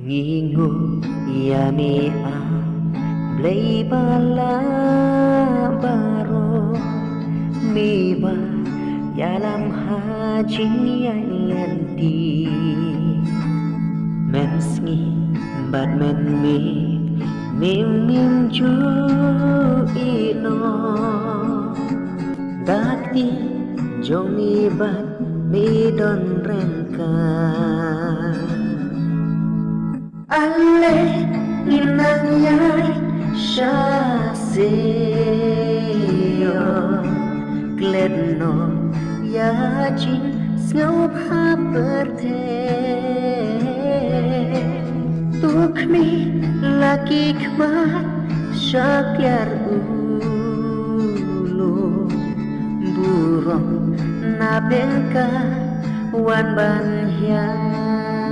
ngingu yami a blay bala baro mi ba yalam hajing yan lenti men sngi bad men mi mim mim ju ino dakti jong mi bad mi don rengka alle inang yai shaseyo gledno ya jin snop ha berte tukmi laki kmat syakyar ulu burong na bengka wan ban hiang